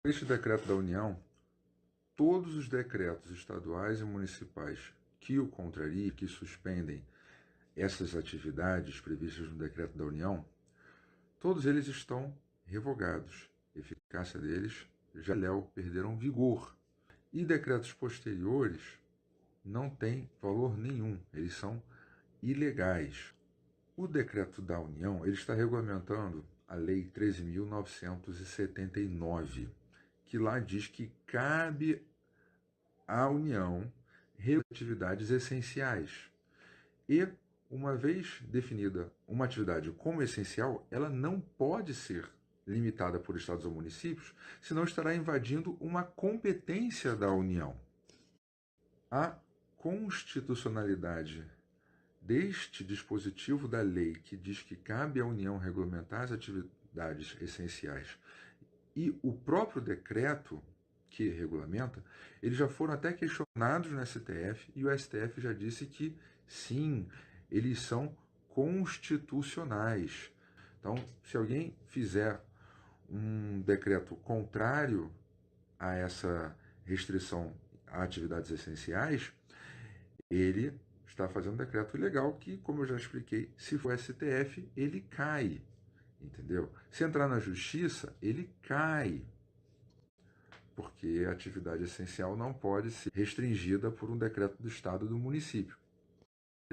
Este decreto da União, todos os decretos estaduais e municipais que o contrariem, que suspendem essas atividades previstas no decreto da União, todos eles estão revogados. A eficácia deles já perderam vigor. E decretos posteriores não têm valor nenhum, eles são ilegais. O decreto da União ele está regulamentando a Lei 13.979, que lá diz que cabe à União atividades essenciais. E, uma vez definida uma atividade como essencial, ela não pode ser limitada por estados ou municípios, senão estará invadindo uma competência da União. A constitucionalidade deste dispositivo da lei que diz que cabe à União regulamentar as atividades essenciais e o próprio decreto que regulamenta, eles já foram até questionados no STF e o STF já disse que sim, eles são constitucionais. Então, se alguém fizer um decreto contrário a essa restrição a atividades essenciais, ele está fazendo um decreto ilegal que, como eu já expliquei, se for STF, ele cai, entendeu? Se entrar na justiça, ele cai, porque a atividade essencial não pode ser restringida por um decreto do estado ou do município.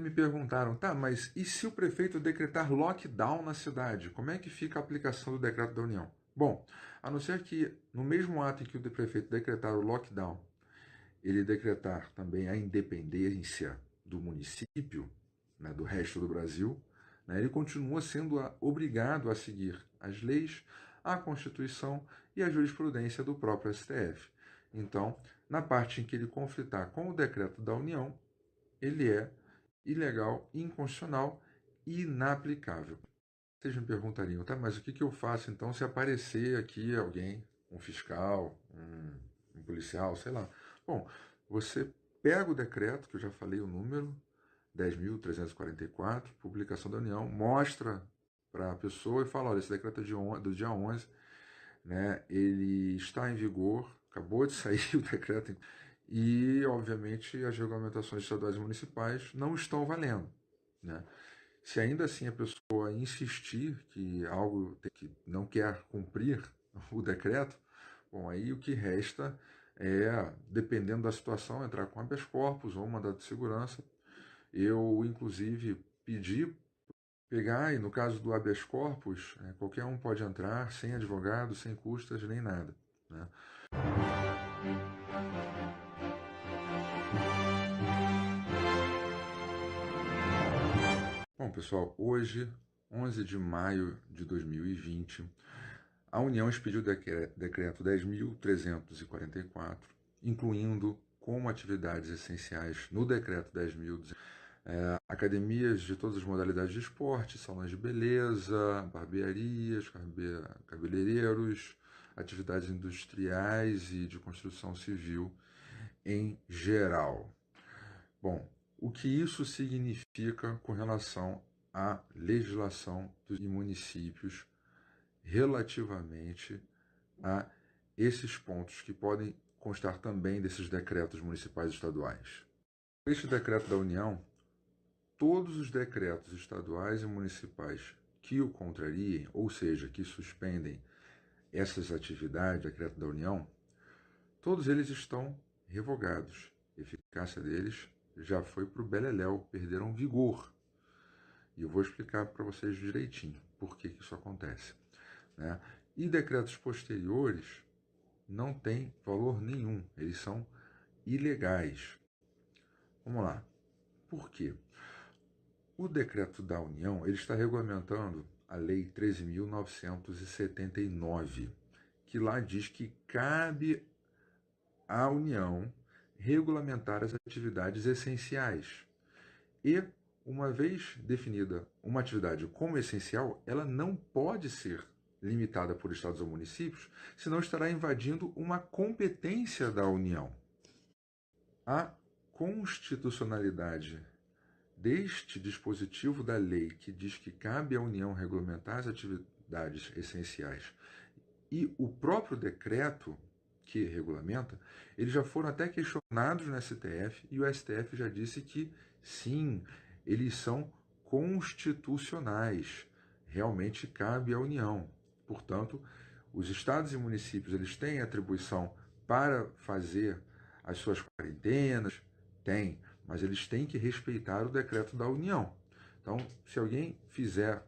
Me perguntaram, tá, mas e se o prefeito decretar lockdown na cidade? Como é que fica a aplicação do decreto da União? Bom, a não ser que no mesmo ato em que o prefeito decretar o lockdown, ele decretar também a independência do município, né, do resto do Brasil, né, ele continua sendo obrigado a seguir as leis, a Constituição e a jurisprudência do próprio STF. Então, na parte em que ele conflitar com o decreto da União, ele é ilegal, inconstitucional e inaplicável. Vocês me perguntariam, tá, mas o que eu faço então se aparecer aqui alguém, um fiscal, um policial, sei lá. Bom, você pega o decreto, que eu já falei o número, 10.344, publicação da União, mostra para a pessoa e fala, olha, esse decreto é do dia 11, né, ele está em vigor, acabou de sair o decreto, e, obviamente, as regulamentações estaduais e municipais não estão valendo, né? Se ainda assim a pessoa insistir que algo que não quer cumprir o decreto, bom, aí o que resta é, dependendo da situação, entrar com habeas corpus ou mandado de segurança. Eu, inclusive, pedi pegar, e no caso do habeas corpus, qualquer um pode entrar, sem advogado, sem custas, nem nada, né? Bom, pessoal, hoje, 11 de maio de 2020, a União expediu o decreto 10.344, incluindo como atividades essenciais no decreto 10.200, academias de todas as modalidades de esporte, salões de beleza, barbearias, cabeleireiros, atividades industriais e de construção civil em geral. Bom, o que isso significa com relação à legislação dos municípios relativamente a esses pontos que podem constar também desses decretos municipais e estaduais? Este decreto da União, todos os decretos estaduais e municipais que o contrariem, ou seja, que suspendem essas atividades, decreto da União, todos eles estão revogados. A eficácia deles já foi para o beleléu, perderam vigor. E eu vou explicar para vocês direitinho por que isso acontece, né? E decretos posteriores não têm valor nenhum, eles são ilegais. Vamos lá. Por quê? O decreto da União ele está regulamentando a Lei 13.979, que lá diz que cabe à União regulamentar as atividades essenciais. E, uma vez definida uma atividade como essencial, ela não pode ser limitada por estados ou municípios, senão estará invadindo uma competência da União. A constitucionalidade deste dispositivo da lei que diz que cabe à União regulamentar as atividades essenciais e o próprio decreto que regulamenta, eles já foram até questionados no STF e o STF já disse que sim, eles são constitucionais, realmente cabe à União. Portanto, os estados e municípios eles têm atribuição para fazer as suas quarentenas, têm, mas eles têm que respeitar o decreto da União. Então, se alguém fizer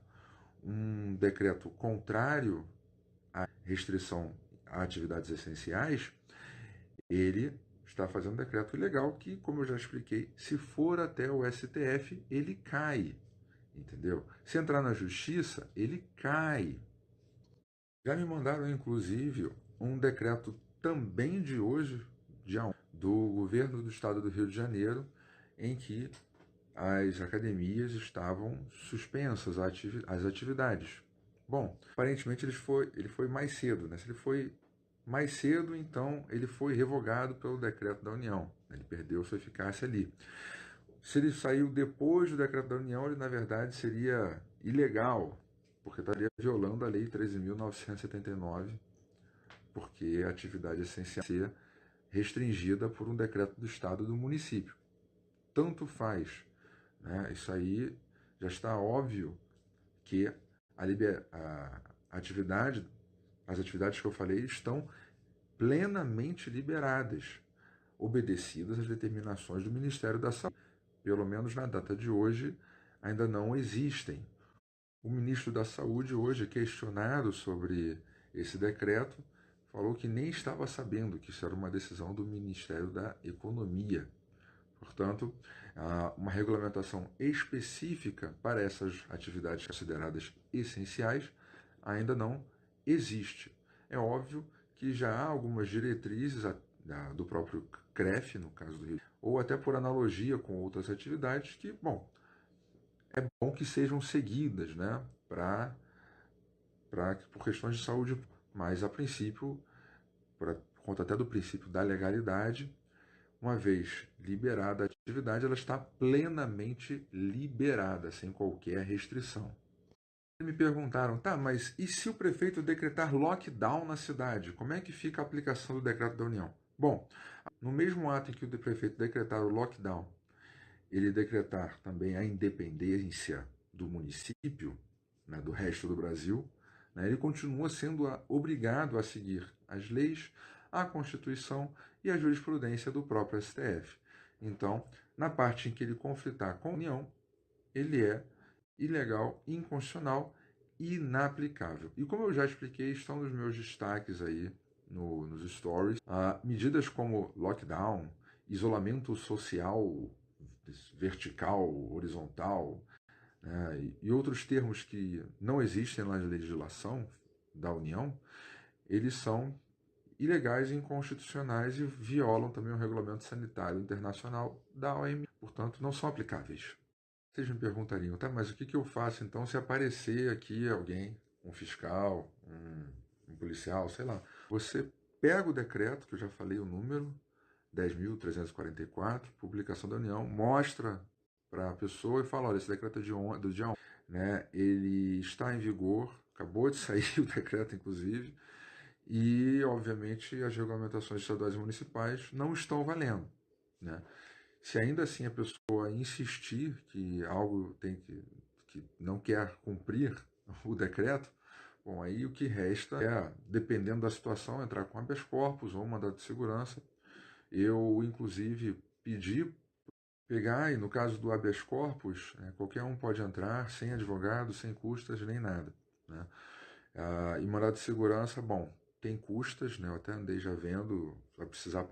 um decreto contrário à restrição a atividades essenciais, ele está fazendo um decreto ilegal que, como eu já expliquei, se for até o STF, ele cai, entendeu? Se entrar na justiça, ele cai. Já me mandaram, inclusive, um decreto também de hoje, dia 1, do governo do estado do Rio de Janeiro, em que as academias estavam suspensas as atividades. Bom, aparentemente ele foi mais cedo, né? Se ele foi mais cedo, então ele foi revogado pelo decreto da União. Ele perdeu sua eficácia ali. Se ele saiu depois do decreto da União, ele na verdade seria ilegal, porque estaria violando a Lei 13.979, porque a atividade essencial ser restringida por um decreto do Estado ou do município. Tanto faz, né? Isso aí já está óbvio que a atividade, as atividades que eu falei estão plenamente liberadas, obedecidas às determinações do Ministério da Saúde. Pelo menos na data de hoje, ainda não existem. O ministro da Saúde, hoje, questionado sobre esse decreto, falou que nem estava sabendo que isso era uma decisão do Ministério da Economia. Portanto, uma regulamentação específica para essas atividades consideradas essenciais ainda não existe. É óbvio que já há algumas diretrizes do próprio CREF, no caso do Rio, ou até por analogia com outras atividades que, bom, é bom que sejam seguidas, né, por questões de saúde, mas a princípio, por conta até do princípio da legalidade, uma vez liberada a atividade, ela está plenamente liberada, sem qualquer restrição. Me perguntaram, tá, mas e se o prefeito decretar lockdown na cidade? Como é que fica a aplicação do decreto da União? Bom, no mesmo ato em que o prefeito decretar o lockdown, ele decretar também a independência do município, né, do resto do Brasil, né, ele continua sendo obrigado a seguir as leis, a Constituição e a jurisprudência do próprio STF. Então, na parte em que ele conflitar com a União, ele é ilegal, inconstitucional e inaplicável. E como eu já expliquei, estão nos meus destaques aí nos stories, medidas como lockdown, isolamento social vertical, horizontal, né, e outros termos que não existem na legislação da União, eles são ilegais e inconstitucionais e violam também o Regulamento Sanitário Internacional da OMS, portanto, não são aplicáveis. Vocês me perguntariam, tá, mas o que eu faço então se aparecer aqui alguém, um fiscal, um policial, sei lá? Você pega o decreto, que eu já falei o número, 10.344, publicação da União, mostra para a pessoa e fala, olha, esse decreto é do dia 11, né? Ele está em vigor, acabou de sair o decreto, inclusive, e, obviamente, as regulamentações estaduais e municipais não estão valendo, né? Se ainda assim a pessoa insistir que algo que não quer cumprir o decreto, bom, aí o que resta é, dependendo da situação, entrar com habeas corpus ou mandado de segurança. Eu, inclusive, pedi pegar, e no caso do habeas corpus, né, qualquer um pode entrar, sem advogado, sem custas, nem nada, né? E mandado de segurança, bom, tem custas, né? Eu até andei já vendo, vai precisar pagar